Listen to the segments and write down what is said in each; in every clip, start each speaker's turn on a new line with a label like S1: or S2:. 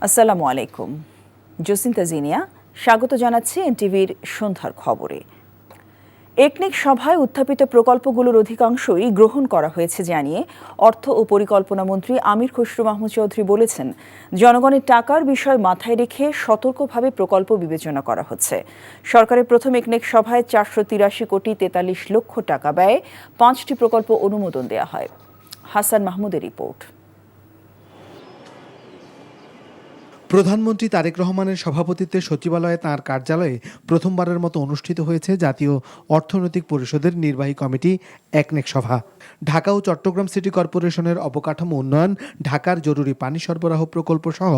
S1: আসসালামু আলাইকুম। জসিন্তা জিনিয়া স্বাগত জানাচ্ছি এনটিভির সন্ধ্যার খবরে। একনেক সভায় উত্থাপিত প্রকল্পগুলোর অধিকাংশই গ্রহণ করা হয়েছে জানিয়ে অর্থ ও পরিকল্পনা মন্ত্রী আমির খসরু মাহমুদ চৌধুরী বলেছেন, জনগণের টাকার বিষয় মাথায় রেখে সতর্কভাবে প্রকল্প বিবেচনা করা হচ্ছে। সরকারের প্রথম একনেক সভায় 483 কোটি 43 লক্ষ টাকা ব্যয়ে 5টি প্রকল্প অনুমোদন দেওয়া হয়। হাসান মাহমুদের রিপোর্ট।
S2: প্রধানমন্ত্রী তারেক রহমানের সভাপতিত্বে সচিবালয়ে তাঁর কার্যালয়ে প্রথমবারের মতো অনুষ্ঠিত হয়েছে জাতীয় অর্থনৈতিক পরিষদের নির্বাহী কমিটি একনেক সভা। ঢাকা ও চট্টগ্রাম সিটি কর্পোরেশনের অবকাঠামো উন্নয়ন, ঢাকার জরুরি পানি সরবরাহ প্রকল্প সহ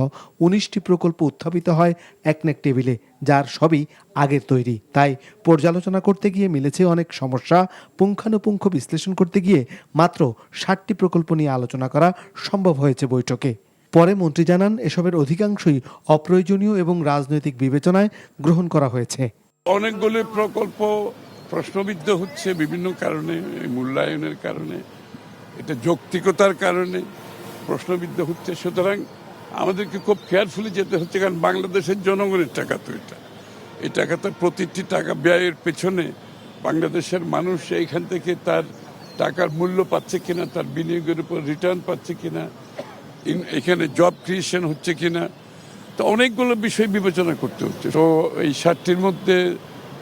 S2: 19টি প্রকল্প উত্থাপিত হয় একনেক টেবিলে, যার সবই আগের তৈরি। তাই পর্যালোচনা করতে গিয়ে মিলেছে অনেক সমস্যা। পুঙ্খানুপুঙ্খ বিশ্লেষণ করতে গিয়ে মাত্র 60টি প্রকল্প নিয়ে আলোচনা করা সম্ভব হয়েছে বৈঠকে। পরে মন্ত্রী জানান, এসবের অধিকাংশই অপ্রয়োজনীয় এবং রাজনৈতিক বিবেচনায় গ্রহণ করা হয়েছে।
S3: অনেকগুলো প্রকল্প প্রশ্নবিদ্ধ হচ্ছে বিভিন্ন কারণে, মূল্যায়নের কারণে, এটা যৌক্তিকতার কারণে প্রশ্নবিদ্ধ হচ্ছে। সুতরাং আমাদেরকে খুব কেয়ারফুলি যেতে হচ্ছে, কারণ বাংলাদেশের জনগণের টাকা তো এই টাকাটা প্রতিটি টাকা ব্যয়ের পেছনে বাংলাদেশের মানুষ এইখান থেকে তার টাকার মূল্য পাচ্ছে কিনা, তার বিনিয়োগের উপর রিটার্ন পাচ্ছে কিনা, এখানে জব ক্রিয়েশন হচ্ছে কিনা, তো অনেকগুলো বিষয় বিবেচনা করতে হচ্ছে। তো এই 60টির মধ্যে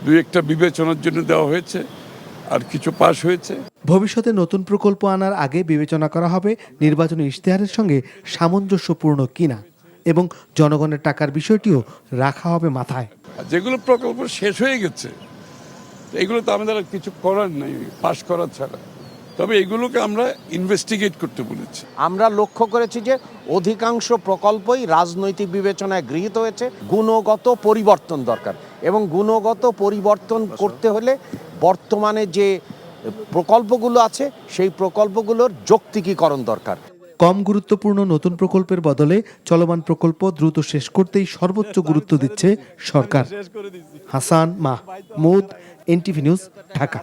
S3: 2-1টা বিবেচনার জন্য দেওয়া হয়েছে, আর কিছু পাস হয়েছে।
S2: ভবিষ্যতে নতুন প্রকল্প আনার আগে বিবেচনা করা হবে নির্বাচনী ইশতেহারের সঙ্গে সামঞ্জস্যপূর্ণ কিনা এবং জনগণের টাকার বিষয়টিও রাখা হবে মাথায়।
S3: যেগুলো প্রকল্প শেষ হয়ে গেছে এগুলো তো আমাদের আর কিছু করার নাই পাস করা ছাড়া, তবে এগুলোকে আমরা ইনভেস্টিগেট করতে বলেছি।
S4: আমরা লক্ষ্য করেছি যে অধিকাংশ প্রকল্পই রাজনৈতিক বিবেচনায় গৃহীত হয়েছে। গুণগত পরিবর্তন দরকার, এবং গুণগত পরিবর্তন করতে হলে বর্তমানে যে প্রকল্পগুলো আছে সেই প্রকল্পগুলোর যৌক্তিকীকরণ দরকার।
S2: কম গুরুত্বপূর্ণ নতুন প্রকল্পের বদলে চলমান প্রকল্প দ্রুত শেষ করতেই সর্বোচ্চ গুরুত্ব দিচ্ছে সরকার। Hasan Mahmud, NTV news, Dhaka.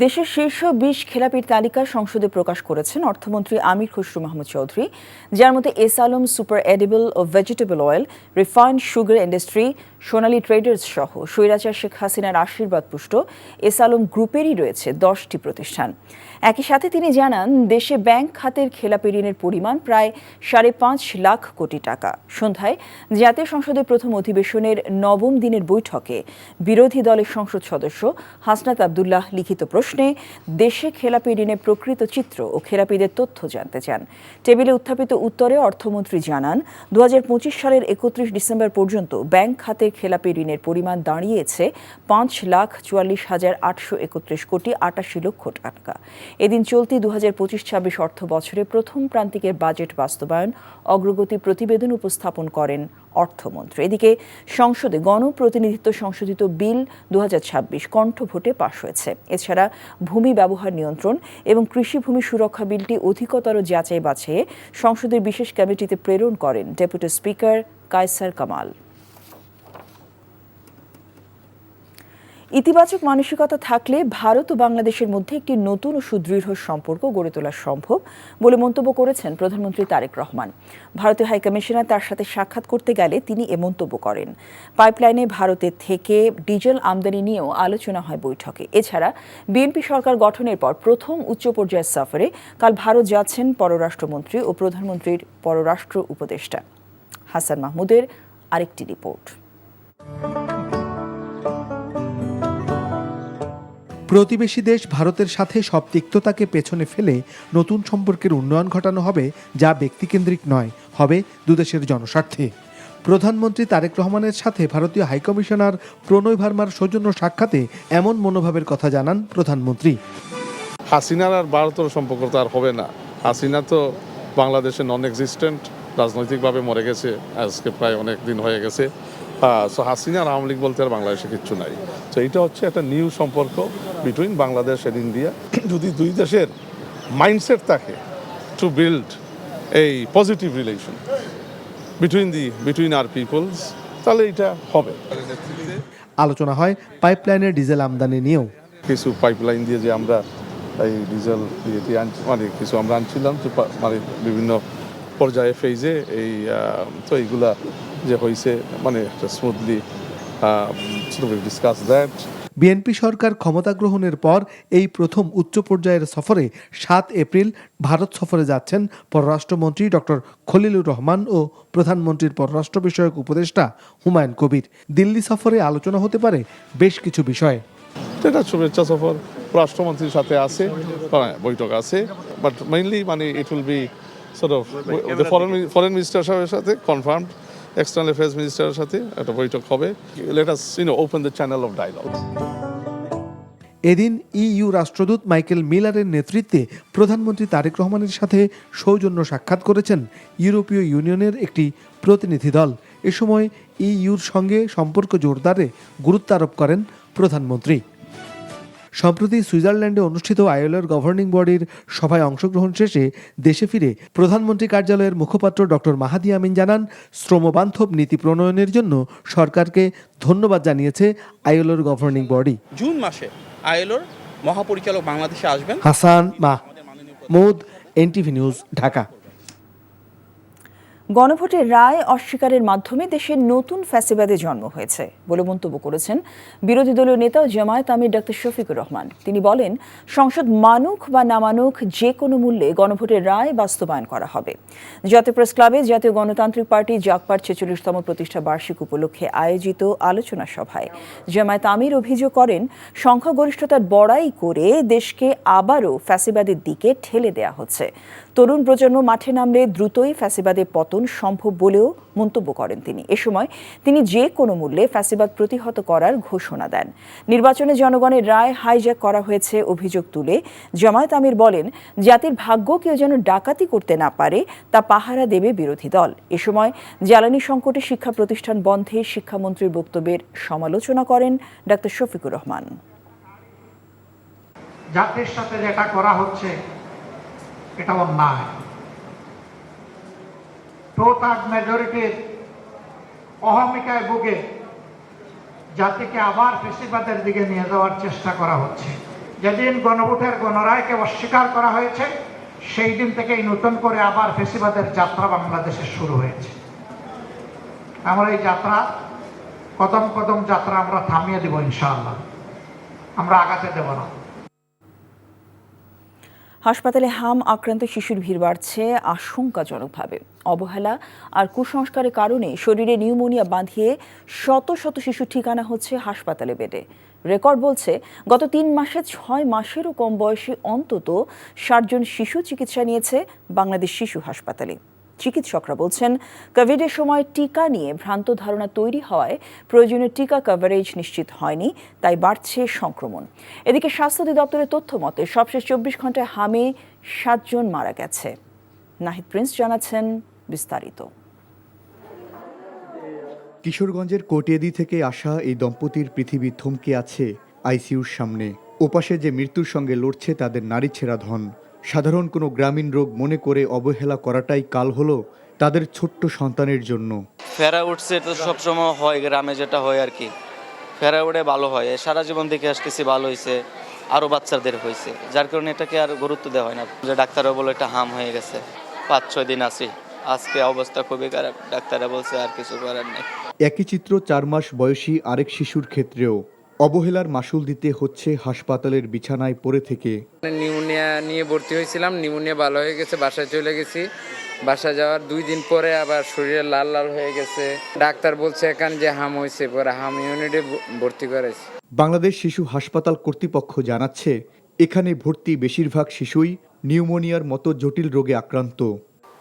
S1: দেশের শীর্ষ 20 খেলাপির তালিকা সংসদে প্রকাশ করেছেন অর্থমন্ত্রী আমির খসরু মাহমুদ চৌধুরী, যার মধ্যে এস আলম সুপার এডিবল ও vegetable oil, refined sugar industry, Sonali traders সহ স্বৈরাচার শেখ হাসিনার আশীর্বাদ পুষ্ট এস আলম গ্রুপেরই রয়েছে 10টি প্রতিষ্ঠান। একই সাথে তিনি জানান, দেশে ব্যাংক খাতের খেলাপি ঋণের পরিমাণ প্রায় 5.5 লাখ কোটি টাকা। সন্ধ্যায় জাতীয় সংসদের প্রথম অধিবেশনের 9ম দিনের বৈঠকে বিরোধী দলের সংসদ সদস্য হাসনাত আব্দুল্লাহ লিখিত প্রশ্নে দেশে খেলাপি ঋণের প্রকৃত চিত্র ও খেলাপিদের তথ্য জানতে চান। টেবিলে উত্থাপিত উত্তরে অর্থমন্ত্রী জানান, 2025 সালের 31 ডিসেম্বর পর্যন্ত ব্যাংক খাতে খেলাপি ঋণের পরিমাণ দাঁড়িয়েছে 5,44,831 কোটি 88 লক্ষ টাকা। এদিন চলতি 2025-26 অর্থ বছরে প্রথম প্রান্তিকের বাজেট বাস্তবায়ন অগ্রগতি প্রতিবেদন উপস্থাপন করেন অর্থমন্ত্রী। এদিকে সংসদে গণপ্রতিনিধিত্ব সংশোধিত বিল 2026 কণ্ঠভোটে পাশ হয়েছে। এছাড়া ভূমি ব্যবহার নিয়ন্ত্রণ এবং কৃষি ভূমি সুরক্ষা বিলটি অধিকতর যাচাই বাছাইয়ে সংসদের বিশেষ কমিটিতে প্রেরণ করেন ডেপুটি স্পিকার কায়সার কামাল। ইতিবাচক মানসিকতা থাকলে ভারত ও বাংলাদেশের মধ্যে একটি নতুন ও সুদৃঢ় সম্পর্ক গড়ে তোলা সম্ভব বলে মন্তব্য করেছেন প্রধানমন্ত্রী তারেক রহমান। ভারতীয় হাইকমিশনার তার সাথে সাক্ষাৎ করতে গেলে তিনি এ মন্তব্য করেন। পাইপলাইনে ভারতের থেকে ডিজেল আমদানি নিয়েও আলোচনা হয় বৈঠকে। এছাড়া বিএনপি সরকার গঠনের পর প্রথম উচ্চ পর্যায়ের সফরে কাল ভারত যাচ্ছেন পররাষ্ট্রমন্ত্রী ও প্রধানমন্ত্রীর পররাষ্ট্র উপদেষ্টা। হাসান মাহমুদের আরেকটি রিপোর্ট।
S2: প্রতিবেশী দেশ ভারতের সাথে সব তিক্ততাকে পেছনে ফেলে নতুন সম্পর্কের উন্নয়ন ঘটানো হবে, যা ব্যক্তিকেন্দ্রিক নয়, হবে দুদেশের জনস্বার্থে। প্রধানমন্ত্রী তারেক রহমানের সাথে ভারতীয় হাইকমিশনার প্রণয় ভার্মার সৌজন্য সাক্ষাতে এমন মনোভাবের কথা জানান প্রধানমন্ত্রী।
S5: হাসিনার আর ভারতের সম্পর্ক তো আর হবে না। হাসিনা তো বাংলাদেশে নন এক্সিস্টেন্ট, রাজনৈতিকভাবে মরে গেছে, আজকে প্রায় অনেক দিন হয়ে গেছে। সো হাসিনা আর আওয়ামী লীগ বলতে আর বাংলাদেশে কিচ্ছু নাই। তো এটা হচ্ছে একটা নিউ সম্পর্ক বিটুইন বাংলাদেশ আর ইন্ডিয়া। যদি দুই দেশের মাইন্ডসেট থাকে টু বিল্ড এই পজিটিভ রিলেশন বিটুইন আর পিপলস, তাহলে এটা হবে।
S2: আলোচনা হয় পাইপলাইনের ডিজেল আমদানি নিয়েও।
S5: কিছু পাইপলাইন দিয়ে যে আমরা এই ডিজেল মানে কিছু আমরা আনছিলাম, মানে বিভিন্ন পর্যায়ে ফেজে এই তো এইগুলা যে হয়েছে মানে স্মুথলি ডিসকাস দ্যাট।
S2: বিএনপি সরকার ক্ষমতা গ্রহণের পর এই প্রথম উচ্চ পর্যায়ের সফরে 7 এপ্রিল ভারত সফরে যাচ্ছেন পররাষ্ট্রমন্ত্রী ডক্টর খলিলুর রহমান ও প্রধানমন্ত্রীর পররাষ্ট্র বিষয়ক উপদেষ্টা হুমায়ুন কবির। দিল্লি সফরে আলোচনা হতে পারে বেশ কিছু বিষয়।
S5: এটা শুভেচ্ছা সফর, রাষ্ট্রমন্ত্রীর সাথে আছে, বৈঠক আছে, বাট মেইনলি মানে it will be sort of foreign minister সাহেবের সাথে কনফার্মড, এক্সটার্নাল অ্যাফেয়ার্স মিনিস্টারের সাথে একটা বৈঠক হবে। Let us open the channel of dialogue.
S2: এদিন ইইউ রাষ্ট্রদূত মাইকেল মিলারের নেতৃত্বে প্রধানমন্ত্রী তারেক রহমানের সাথে সৌজন্য সাক্ষাৎ করেছেন ইউরোপীয় ইউনিয়নের একটি প্রতিনিধি দল। এ সময় ইইউর সঙ্গে সম্পর্ক জোরদারে গুরুত্ব আরোপ করেন প্রধানমন্ত্রী। সম্প্রতি সুইজারল্যান্ডে অনুষ্ঠিত আইএলওর গভর্নিং বডির সভায় অংশগ্রহণ শেষে দেশে ফিরে প্রধানমন্ত্রী কার্যালয়ের মুখপাত্র ডক্টর মাহাদি আমিন জানান, শ্রমবান্ধব নীতি প্রণয়নের জন্য সরকারকে ধন্যবাদ জানিয়েছে আইএলওর গভর্নিং বডি।
S6: জুন মাসে আইএলওর মহাপরিচালক বাংলাদেশে আসবেন।
S2: Hasan Mahmud, NTV news, Dhaka.
S1: গণভোটের রায় অস্বীকারের মাধ্যমে দেশের নতুন ফ্যাসিবাদের জন্ম হয়েছে বলে মন্তব্য করেছেন বিরোধী দলীয় নেতা জামায়াত আমির ডক্টর শফিকুর রহমান। তিনি বলেন, সংসদ মানুক বা না মানুক যে কোনো মূল্যে গণভোটের রায় বাস্তবায়ন করা হবে। জাতীয় প্রেস ক্লাবে জাতীয় গণতান্ত্রিক পার্টি জাগপার 46তম প্রতিষ্ঠা বার্ষিক উপলক্ষে আয়োজিত আলোচনা সভায় জামায়াত আমির অভিযোগ করেন, সংখ্যাগরিষ্ঠতার বড়াই করে দেশকে আবারও ফ্যাসিবাদের দিকে ঠেলে দেয়া হচ্ছে। তরুণ প্রজন্ম মাঠে নামলে দ্রুতই ফ্যাসিবাদের পতন সম্ভব বলেও মন্তব্য করেন তিনি। এ সময় তিনি যে কোনো মূল্যে ফ্যাসিবাদ প্রতিহত করার ঘোষণা দেন। নির্বাচনে জনগণের রায় হাইজ্যাক করা হয়েছে অভিযোগ তুলে জামায়াত আমির বলেন, জাতির ভাগ্য কেউ যেন ডাকাতি করতে না পারে তা পাহারা দেবে বিরোধী দল। এ সময় জ্বালানি সংকটে শিক্ষা প্রতিষ্ঠান বন্ধে শিক্ষামন্ত্রীর বক্তব্যের সমালোচনা করেন ডক্টর শফিকুর রহমান।
S7: জাতির সাথে যেটা করা হচ্ছে এটা অন্যায়। 2/3 মেজরিটির অহমিকায় ভুগে জাতিকে আবার ফ্যাসিবাদের দিকে নিয়ে যাওয়ার চেষ্টা করা হচ্ছে। যেদিন গণভোটের গণরায়কে অস্বীকার করা হয়েছে সেই দিন থেকেই নতুন করে আবার ফ্যাসিবাদের যাত্রা বাংলাদেশে শুরু হয়েছে। আমরা এই যাত্রা কদম কদম যাত্রা আমরা থামিয়ে দেব ইনশাআল্লাহ, আমরা আগাতে দেব না।
S1: হাসপাতালে হাম আক্রান্ত শিশুর ভিড় বাড়ছে আশঙ্কাজনকভাবে। অবহেলা আর কুসংস্কারের কারণে শরীরে নিউমোনিয়া বাঁধিয়ে শত শত শিশু ঠিকানা হচ্ছে হাসপাতালে বেডে। রেকর্ড বলছে, গত 3 মাসে 6 মাসেরও কম বয়সী অন্তত 60 জন শিশু চিকিৎসা নিয়েছে বাংলাদেশ শিশু হাসপাতালে। চিকিৎসকরা বলছেন, কোভিডের সময় টিকা নিয়ে ভ্রান্ত ধারণা তৈরি হওয়ায় প্রয়োজনীয় টিকা কভারেজ নিশ্চিত হয়নি, তাই বাড়ছে সংক্রমণ। এদিকে স্বাস্থ্য অধিদপ্তরের তথ্য মতে সবশেষ 24 ঘন্টায় হামে 7 জন মারা গেছে। নাহিদ প্রিন্স জানাচ্ছেন বিস্তারিত।
S8: কিশোরগঞ্জের কোটিয়াদি থেকে আসা এই দম্পতির পৃথিবী থমকে আছে আইসিইউর সামনে। ওপাশে যে মৃত্যুর সঙ্গে লড়ছে তাদের নারী ছেঁড়া ধন। সাধারণ কোনো গ্রামীণ রোগ মনে করে অবহেলা করাটাই কাল হলো তাদের ছোট্ট সন্তানের জন্য।
S9: ফেরা উঠছে তো সবসময় হয়, গ্রামে যেটা হয় আর কি, ফেরা উঠে ভালো হয়। সারা জীবন দেখে আসতেছি ভালো হয়েছে, আরও বাচ্চাদের হয়েছে, যার কারণে এটাকে আর গুরুত্ব দেওয়া হয় না। যে ডাক্তাররা বলে এটা হাম হয়ে গেছে, 5-6 দিন আছি, আজকে অবস্থা খুবই খারাপ, ডাক্তাররা বলছে আর কিছু করার নেই।
S8: একই চিত্র 4 মাস বয়সী আরেক শিশুর ক্ষেত্রেও। অবহেলার মাসুল দিতে হচ্ছে হাসপাতালের বিছানায় পড়ে থেকে।
S10: নিউমোনিয়া নিয়ে ভর্তি হয়েছিলাম, নিউমোনিয়া ভালো হয়ে গেছে, বাসায় চলে গেছি। বাসা যাওয়ার 2 দিন পরে আবার শরীরে লাল লাল হয়ে গেছে। ডাক্তার বলছে এখানে যে হাম হয়েছে, পরে হাম ইউনিটে ভর্তি করেছে।
S8: বাংলাদেশ শিশু হাসপাতাল কর্তৃপক্ষ জানাচ্ছে, এখানে ভর্তি বেশিরভাগ শিশুই নিউমোনিয়ার মতো জটিল রোগে আক্রান্ত।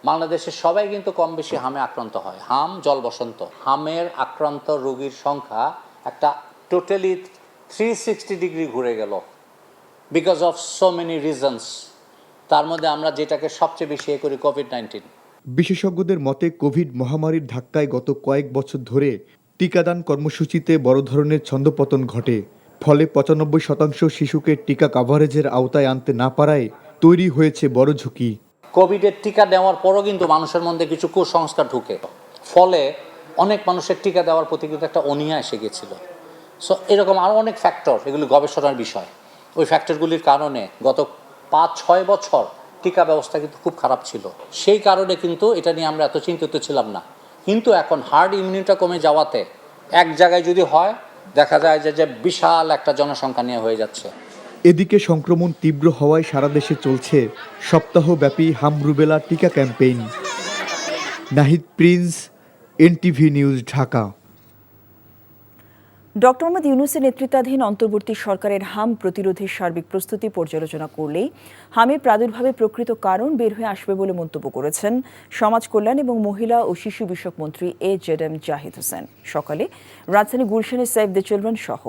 S11: বাংলাদেশের সবাই কিন্তু কম বেশি হামে আক্রান্ত হয়। হাম, জল বসন্ত, হামের আক্রান্ত রোগীর সংখ্যা একটা টোটালি 360 ডিগ্রি ঘুরে গেল because of so many reasons. তার মধ্যে আমরা যেটাকে সবচেয়ে বেশি করি কোভিড-19।
S8: বিশেষজ্ঞদের মতে কোভিড মহামারীর ধাক্কায় গত কয়েক বছর ধরে টিকাদান কর্মসূচিতে বড় ধরনের ছন্দপতন ঘটে। ফলে 95% শিশুকে টিকা কাভারেজের আওতায় আনতে না পারায় তৈরি হয়েছে বড় ঝুঁকি।
S11: কোভিডের টিকা দেওয়ার পরও কিন্তু মানুষের মধ্যে কিছু কুসংস্কার ঢুকে, ফলে অনেক মানুষের টিকা দেওয়ার প্রতি কিন্তু একটা অনীহা এসে গেছিল। সো এরকম আরও অনেক ফ্যাক্টর, এগুলি গবেষণার বিষয়। ওই ফ্যাক্টরগুলির কারণে গত 5-6 বছর টিকা ব্যবস্থা কিন্তু খুব খারাপ ছিল, সেই কারণে কিন্তু এটা নিয়ে আমরা এত চিন্তিত ছিলাম না। কিন্তু এখন হার্ড ইমিউনিটিটা কমে যাওয়াতে এক জায়গায় যদি হয় দেখা যায় যে বিশাল একটা জনসংখ্যা নিয়ে হয়ে যাচ্ছে।
S8: এদিকে সংক্রমণ তীব্র হওয়ায় সারা দেশে চলছে সপ্তাহব্যাপী হাম রুবেলা টিকা campaign. Nahid Prince, NTV news, Dhaka.
S1: Doctor Mohammad ইউনূসের নেতৃত্বাধীন অন্তর্বর্তী সরকারের হাম প্রতিরোধের সার্বিক প্রস্তুতি পর্যালোচনা করলেই হামের প্রাদুর্ভাবের প্রকৃত কারণ বের হয়ে আসবে বলে মন্তব্য করেছেন সমাজ কল্যাণ এবং মহিলা ও শিশু বিষয়ক মন্ত্রী AJM জাহিদ হোসেন। সকালে রাজধানী গুলশানে সেভ দ্য চিলড্রেন সহ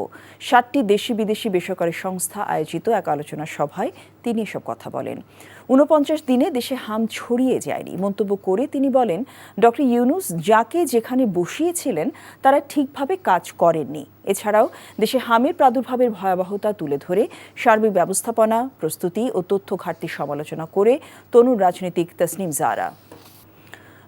S1: 7টি দেশি বিদেশি বেসরকারি সংস্থা আয়োজিত এক আলোচনা সভায় তিনি এসব কথা বলেন। 49 দিনে দেশে হাম ছড়িয়ে যায়নি মন্তব্য করে তিনি বলেন, ডক্টর ইউনূস যাকে যেখানে বসিয়েছিলেন তারা ঠিকভাবে কাজ করেননি। এছাড়াও দেশে হামের প্রাদুর্ভাবের ভয়াবহতা তুলে ধরে সার্বিক ব্যবস্থাপনা, প্রস্তুতি ও তথ্য ঘাটতি সমালোচনা করে তরুণ রাজনীতিক তসনিম জারা।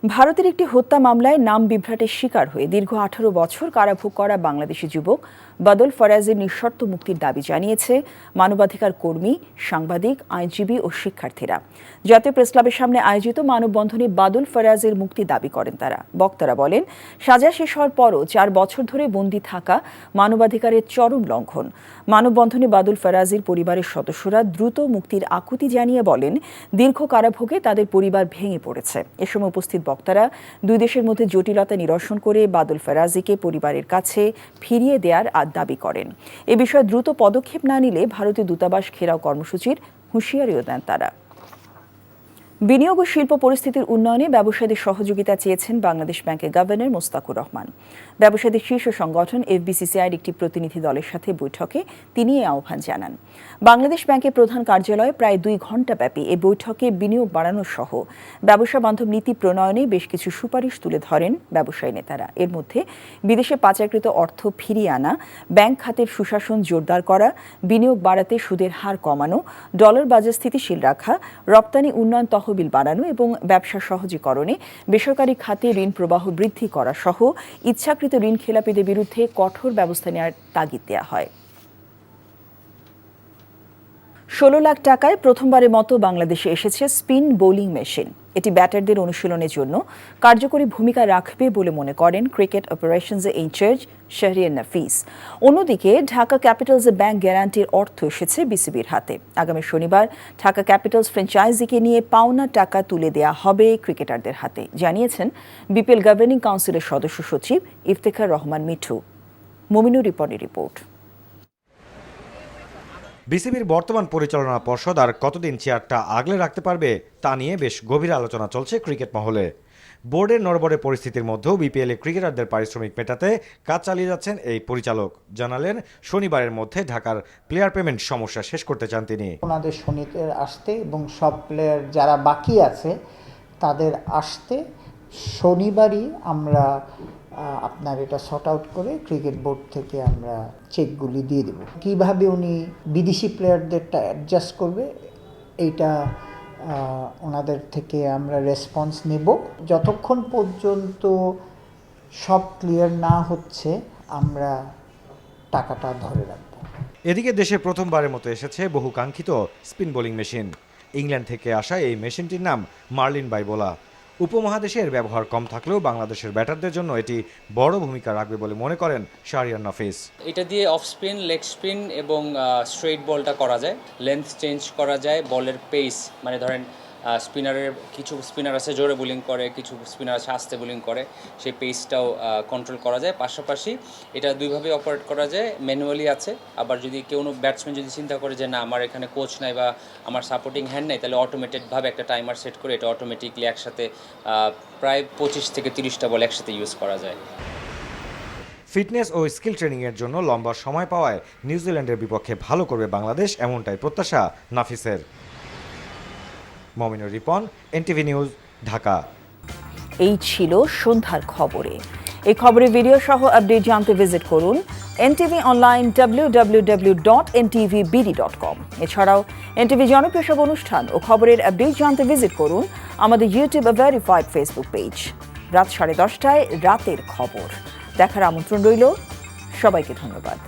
S1: ভারতের একটি হত্যা মামলায় নাম বিভ্রাটের শিকার হয়ে দীর্ঘ 18 বছর কারাভোগ করা বাংলাদেশি যুবক বাদল ফরাজের নিঃশর্ত মুক্তির দাবি জানিয়েছে মানবাধিকার কর্মী, সাংবাদিক, আইনজীবী ও শিক্ষার্থীরা। জাতীয় প্রেসক্লাবের সামনে আয়োজিত মানববন্ধনে বাদল ফরাজের মুক্তি দাবি করেন তারা। বক্তারা বলেন, সাজা শেষ হওয়ার পরও 4 বছর ধরে বন্দী থাকা মানবাধিকারের চরম লঙ্ঘন। মানববন্ধনে বাদল ফরাজের পরিবারের সদস্যরা দ্রুত মুক্তির আকুতি জানিয়ে বলেন, দীর্ঘ কারাভোগে তাদের পরিবার ভেঙে পড়েছে। এ সময় উপস্থিত বক্তারা দুই দেশের মধ্যে জটিলতা নিরসন করে বাদল ফরাজিকে পরিবারের কাছে ফিরিয়ে দেওয়ার দাবি করেন। এ বিষয়ে দ্রুত পদক্ষেপ না নিলে ভারতীয় দূতাবাস ঘেরাও কর্মসূচির হুঁশিয়ারিও দেন তারা। বিনিয়োগ ও শিল্প পরিস্থিতির উন্নয়নে ব্যবসায়ীদের সহযোগিতা চেয়েছেন বাংলাদেশ ব্যাংকের গভর্নর মোস্তাকুর রহমান। ব্যবসায়ীদের শীর্ষ সংগঠন FBCCIর একটি প্রতিনিধি দলের সাথে বৈঠকে তিনি এই আহ্বান জানান। বাংলাদেশ ব্যাংকের প্রধান কার্যালয়ে প্রায় 2 ঘণ্টা ব্যাপী এই বৈঠকে বিনিয়োগ বাড়ানো সহ ব্যবসা বান্ধব নীতি প্রণয়নে বেশ কিছু সুপারিশ তুলে ধরেন ব্যবসায়ী নেতারা। এর মধ্যে বিদেশে পাচারকৃত অর্থ ফিরিয়ে আনা, ব্যাংক খাতের সুশাসন জোরদার করা, বিনিয়োগ বাড়াতে সুদের হার কমানো, ডলার বাজার স্থিতিশীল রাখা, রপ্তানি উন্নয়ন তহবিল বাড়ানো এবং ব্যবসা সহজীকরণে বেসরকারি খাতে ঋণ প্রবাহ বৃদ্ধি করা সহ ইচ্ছাকৃত ঋণ খেলাপিদের বিরুদ্ধে কঠোর ব্যবস্থা নেওয়ার তাগিদ দেওয়া হয়। 16 লাখ টাকায় প্রথমবারের মতো বাংলাদেশে এসেছে স্পিন বোলিং মেশিন। এটি ব্যাটারদের অনুশীলনের জন্য কার্যকরী ভূমিকা রাখবে বলে মনে করেন ক্রিকেট অপারেশনসের ইনচার্জ শাহরিয়ার নাফিস। অন্যদিকে ঢাকা ক্যাপিটালসের ব্যাংক গ্যারান্টির অর্থ এসেছে বিসিবির হাতে। আগামী শনিবার ঢাকা ক্যাপিটালস ফ্র্যাঞ্চাইজিকে নিয়ে পাওনা টাকা তুলে দেওয়া হবে ক্রিকেটারদের হাতে, জানিয়েছেন বিপিএল গভর্নিং কাউন্সিলের সদস্য সচিব ইফতেখার রহমান মিঠু। মমিনুর রিপনের রিপোর্ট।
S12: বিসিবির বর্তমান পরিচালনা পর্ষদ আর কতদিন চেয়ারটা আগলে রাখতে পারবে তা নিয়ে বেশ গভীর আলোচনা চলছে ক্রিকেট মহলে। বোর্ডের নড়বড়ে পরিস্থিতির মধ্যেও বিপিএলে ক্রিকেটারদের পারিশ্রমিক মেটাতে কাজ চালিয়ে যাচ্ছেন এই পরিচালক। জানালেন, শনিবারের মধ্যে ঢাকার প্লেয়ার পেমেন্ট সমস্যা শেষ করতে চান তিনি।
S13: ওনাদের শনিতে আসতে এবং সব প্লেয়ার যারা বাকি আছে তাদের আসতে শনিবারই আমরা আপনার এটা সর্ট আউট করে ক্রিকেট বোর্ড থেকে আমরা চেকগুলি দিয়ে দেব। কিভাবে উনি বিদেশি প্লেয়ারদেরটা অ্যাডজাস্ট করবে এইটা ওনাদের থেকে আমরা রেসপন্স নেব। যতক্ষণ পর্যন্ত সব ক্লিয়ার না হচ্ছে আমরা টাকাটা ধরে রাখব।
S12: এদিকে দেশে প্রথমবারের মতো এসেছে বহু কাঙ্ক্ষিত স্পিন বোলিং মেশিন। ইংল্যান্ড থেকে আসা এই মেশিনটির নাম মার্লিন বাইবোলা। উপমহাদেশের ব্যবহার কম থাকলেও বাংলাদেশের ব্যাটারদের জন্য এটি বড় ভূমিকা রাখবে বলে মনে করেন শাহরিয়ার নাফিস।
S14: এটা দিয়ে অফ স্পিন, লেগ স্পিন এবং স্ট্রেইট বলটা করা যায়, লেন্থ চেঞ্জ করা যায়, বলের পেস মানে ধরেন স্পিনারের কিছু স্পিনার আছে জোরে বোলিং করে, কিছু স্পিনার আছে আস্তে বোলিং করে, সেই পেসটাও কন্ট্রোল করা যায়। পাশাপাশি এটা দুইভাবে অপারেট করা যায়, ম্যানুয়ালি আছে, আবার যদি কোনো ব্যাটসম্যান যদি চিন্তা করে যে না আমার এখানে কোচ নাই বা আমার সাপোর্টিং হ্যান্ড নাই, তাহলে অটোমেটেডভাবে একটা টাইমার সেট করে এটা অটোমেটিকলি একসাথে প্রায় 25 থেকে 30টা বল একসাথে ইউজ করা যায়।
S12: ফিটনেস ও স্কিল ট্রেনিংয়ের জন্য লম্বা সময় পাওয়ায় নিউজিল্যান্ডের বিপক্ষে ভালো করবে বাংলাদেশ, এমনটাই প্রত্যাশা নাফিসের। Mominur Ripon, NTV news, Dhaka.
S1: এই ছিল সন্ধ্যার খবরে। এই খবরের ভিডিও সহ আপডেট জানতে ভিজিট করুন NTV অনলাইন www.ntvbd.com। এছাড়াও NTV জনপ্রিয় সব অনুষ্ঠান ও খবরের আপডেট জানতে ভিজিট করুন আমাদের ইউটিউব ভেরিফাইড ফেসবুক পেজ। রাত 10:30টায় রাতের খবর দেখার আমন্ত্রণ রইল। সবাইকে ধন্যবাদ।